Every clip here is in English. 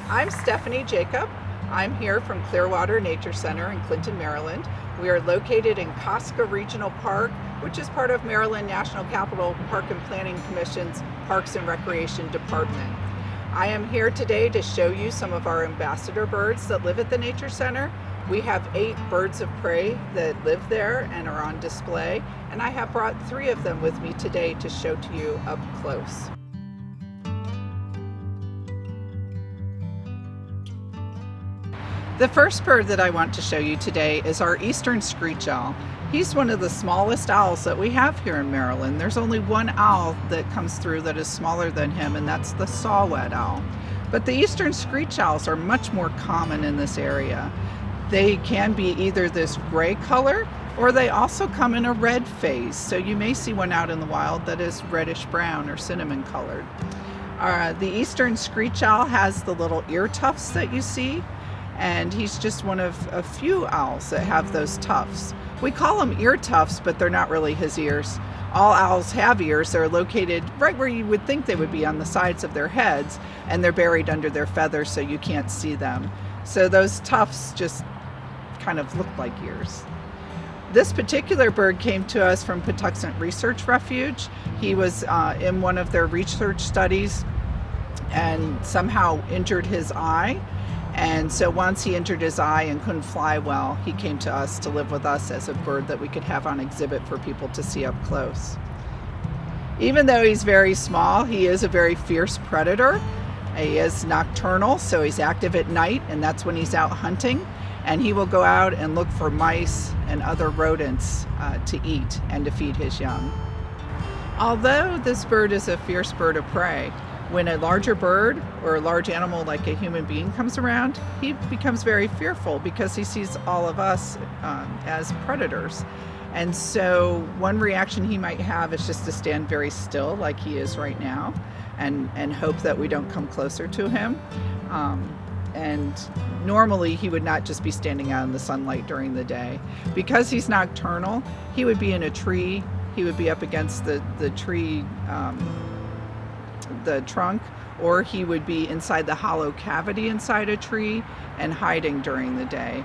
Hi, I'm Stephanie Jacob. I'm here from Clearwater Nature Center in Clinton, Maryland. We are located in Casca Regional Park, which is part of Maryland National Capital Park and Planning Commission's Parks and Recreation Department. I am here today to show you some of our ambassador birds that live at the Nature Center. We have 8 birds of prey that live there and are on display, and I have brought 3 of them with me today to show to you up close. The first bird that I want to show you today is our eastern screech owl. He's one of the smallest owls that we have here in Maryland. There's only one owl that comes through that is smaller than him, and that's the saw-whet owl. But the eastern screech owls are much more common in this area. They can be either this gray color, or they also come in a red phase. So you may see one out in the wild that is reddish brown or cinnamon colored. The eastern screech owl has the little ear tufts that you see, and he's just one of a few owls that have those tufts. We call them ear tufts, but they're not really his ears. All owls have ears. They're located right where you would think they would be, on the sides of their heads, and they're buried under their feathers so you can't see them. So those tufts just kind of look like ears. This particular bird came to us from Patuxent Research Refuge. He was in one of their research studies and somehow injured his eye. And so once he injured his eye and couldn't fly well, he came to us to live with us as a bird that we could have on exhibit for people to see up close. Even though he's very small, he is a very fierce predator. He is nocturnal, so he's active at night, and that's when he's out hunting. And he will go out and look for mice and other rodents to eat and to feed his young. Although this bird is a fierce bird of prey, when a larger bird or a large animal like a human being comes around, he becomes very fearful because he sees all of us as predators. And so one reaction he might have is just to stand very still like he is right now and hope that we don't come closer to him. And normally he would not just be standing out in the sunlight during the day. Because he's nocturnal, he would be in a tree, he would be up against the tree the trunk, or he would be inside the hollow cavity inside a tree and hiding during the day.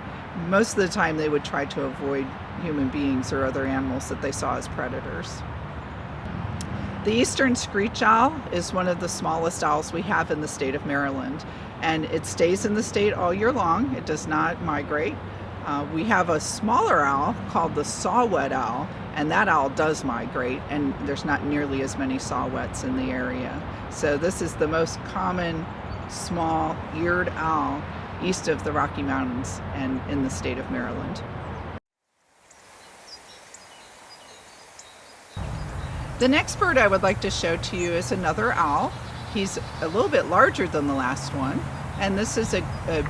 Most of the time they would try to avoid human beings or other animals that they saw as predators. The eastern screech owl is one of the smallest owls we have in the state of Maryland, and it stays in the state all year long. It does not migrate. We have a smaller owl called the saw-whet owl, and that owl does migrate, and there's not nearly as many saw-whets in the area. So this is the most common small eared owl east of the Rocky Mountains and in the state of Maryland. The next bird I would like to show to you is another owl. He's a little bit larger than the last one, and this is a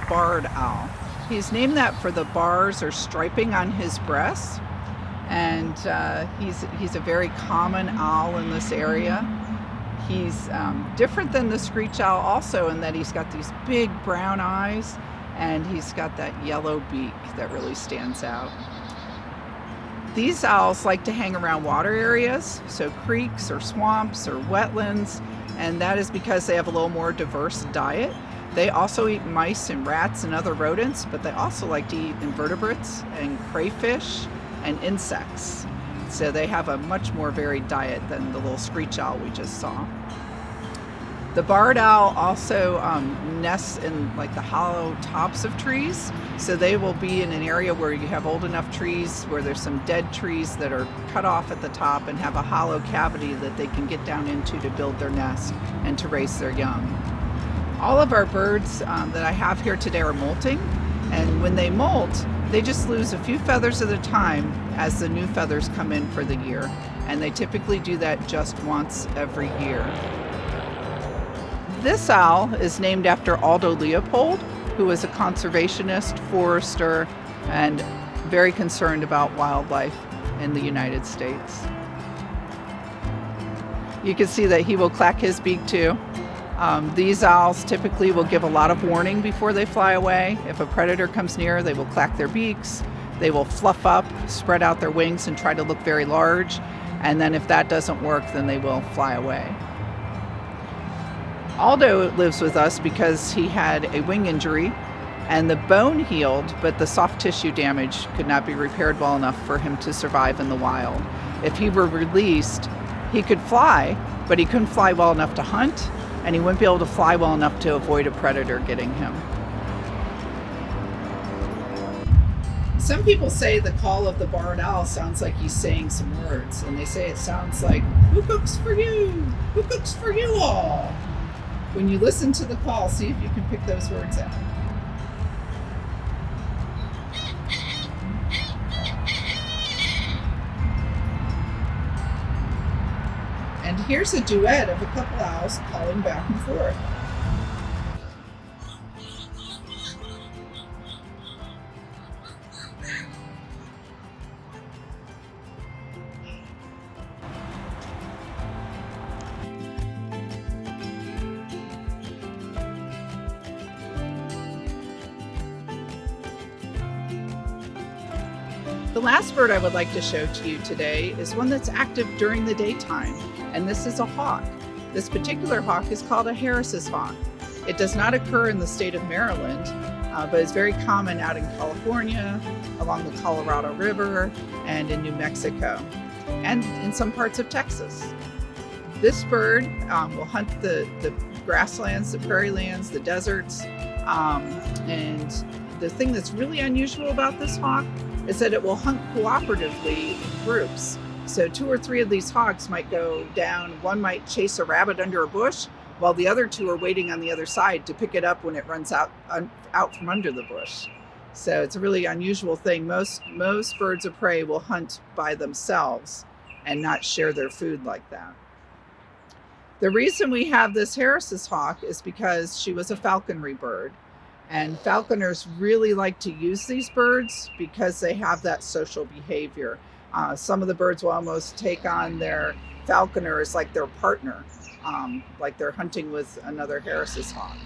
barred owl. He's named that for the bars or striping on his breast, and he's a very common owl in this area. He's different than the screech owl also in that he's got these big brown eyes, and he's got that yellow beak that really stands out. These owls like to hang around water areas, so creeks or swamps or wetlands, and that is because they have a little more diverse diet. They also eat mice and rats and other rodents, but they also like to eat invertebrates and crayfish and insects. So they have a much more varied diet than the little screech owl we just saw. The barred owl also nests in like the hollow tops of trees. So they will be in an area where you have old enough trees where there's some dead trees that are cut off at the top and have a hollow cavity that they can get down into to build their nest and to raise their young. All of our birds that I have here today are molting, and when they molt, they just lose a few feathers at a time as the new feathers come in for the year, and they typically do that just once every year. This owl is named after Aldo Leopold, who was a conservationist, forester, and very concerned about wildlife in the United States. You can see that he will clack his beak too. These owls typically will give a lot of warning before they fly away. If a predator comes near, they will clack their beaks, they will fluff up, spread out their wings and try to look very large, and then if that doesn't work, then they will fly away. Aldo lives with us because he had a wing injury and the bone healed, but the soft tissue damage could not be repaired well enough for him to survive in the wild. If he were released, he could fly, but he couldn't fly well enough to hunt, and he wouldn't be able to fly well enough to avoid a predator getting him. Some people say the call of the barred owl sounds like he's saying some words, and they say it sounds like, "Who cooks for you? Who cooks for you all?" When you listen to the call, see if you can pick those words out. And here's a duet of a couple owls calling back and forth. The last bird I would like to show to you today is one that's active during the daytime, and this is a hawk. This particular hawk is called a Harris's hawk. It does not occur in the state of Maryland, but it's very common out in California, along the Colorado River, and in New Mexico, and in some parts of Texas. This bird will hunt the grasslands, the prairie lands, the deserts, and the thing that's really unusual about this hawk is that it will hunt cooperatively in groups. So 2 or 3 of these hawks might go down. One might chase a rabbit under a bush, while the other 2 are waiting on the other side to pick it up when it runs out from under the bush. So it's a really unusual thing. Most birds of prey will hunt by themselves and not share their food like that. The reason we have this Harris's hawk is because she was a falconry bird. And falconers really like to use these birds because they have that social behavior. Some of the birds will almost take on their falconer as like their partner, like they're hunting with another Harris's hawk.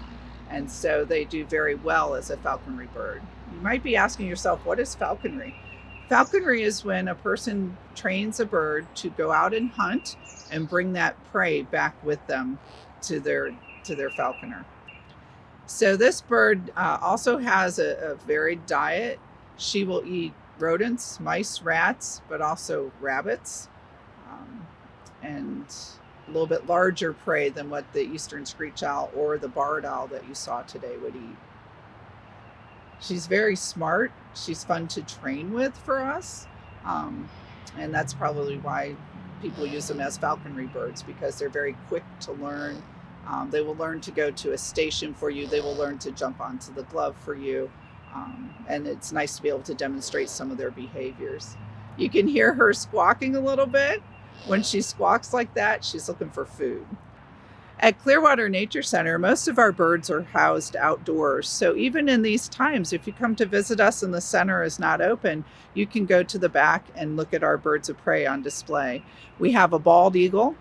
And so they do very well as a falconry bird. You might be asking yourself, what is falconry? Falconry is when a person trains a bird to go out and hunt and bring that prey back with them to their falconer. So this bird also has a varied diet. She will eat rodents, mice, rats, but also rabbits, and a little bit larger prey than what the eastern screech owl or the barred owl that you saw today would eat. She's very smart. She's fun to train with for us, and that's probably why people use them as falconry birds, because they're very quick to learn. They will learn to go to a station for you. They will learn to jump onto the glove for you. And it's nice to be able to demonstrate some of their behaviors. You can hear her squawking a little bit. When she squawks like that, she's looking for food. At Clearwater Nature Center, most of our birds are housed outdoors. So even in these times, if you come to visit us and the center is not open, you can go to the back and look at our birds of prey on display. We have a bald eagle,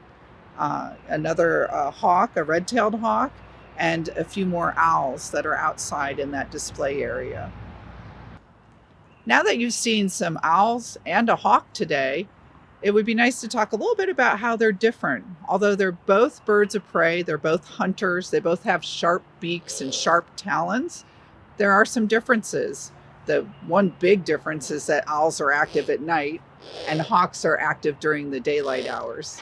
another hawk, a red-tailed hawk, and a few more owls that are outside in that display area. Now that you've seen some owls and a hawk today, it would be nice to talk a little bit about how they're different. Although they're both birds of prey, they're both hunters, they both have sharp beaks and sharp talons, there are some differences. The one big difference is that owls are active at night and hawks are active during the daylight hours,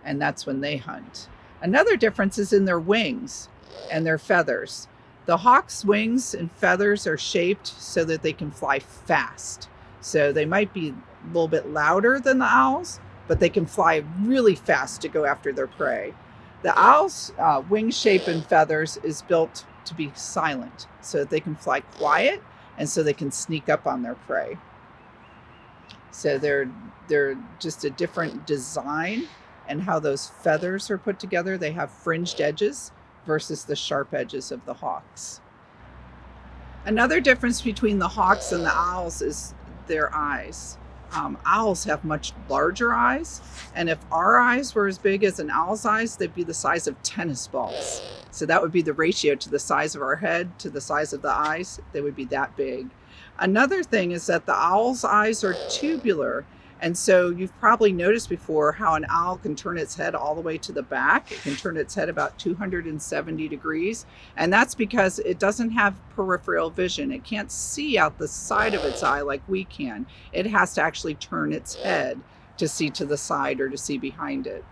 and that's when they hunt. Another difference is in their wings and their feathers. The hawk's wings and feathers are shaped so that they can fly fast. So they might be a little bit louder than the owls, but they can fly really fast to go after their prey. The owl's wing shape and feathers is built to be silent so that they can fly quiet and so they can sneak up on their prey. So they're just a different design and how those feathers are put together. They have fringed edges versus the sharp edges of the hawks. Another difference between the hawks and the owls is their eyes. Owls have much larger eyes, and if our eyes were as big as an owl's eyes, they'd be the size of tennis balls. So that would be the ratio to the size of our head to the size of the eyes. They would be that big. Another thing is that the owl's eyes are tubular, And so you've probably noticed before how an owl can turn its head all the way to the back. It can turn its head about 270 degrees. And that's because it doesn't have peripheral vision. It can't see out the side of its eye like we can. It has to actually turn its head to see to the side or to see behind it.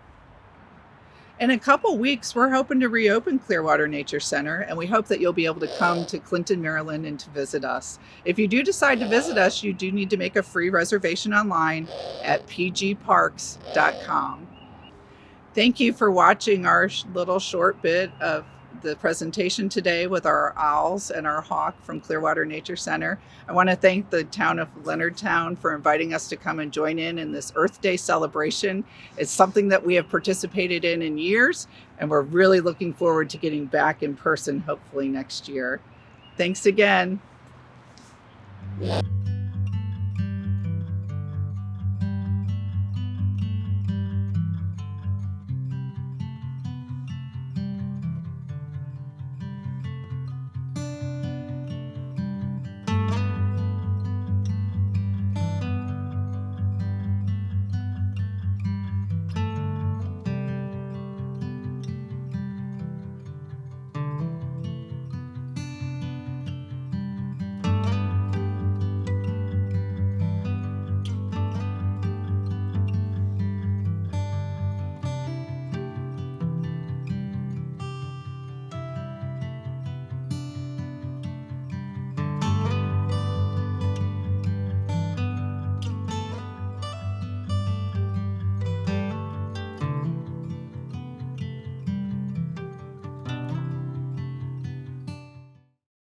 In a couple weeks, we're hoping to reopen Clearwater Nature Center, and we hope that you'll be able to come to Clinton, Maryland, and to visit us. If you do decide to visit us, you do need to make a free reservation online at pgparks.com. Thank you for watching our little short bit of the presentation today with our owls and our hawk from Clearwater Nature Center. I want to thank the town of Leonardtown for inviting us to come and join in this Earth Day celebration. It's something that we have participated in years, and we're really looking forward to getting back in person hopefully next year. Thanks again.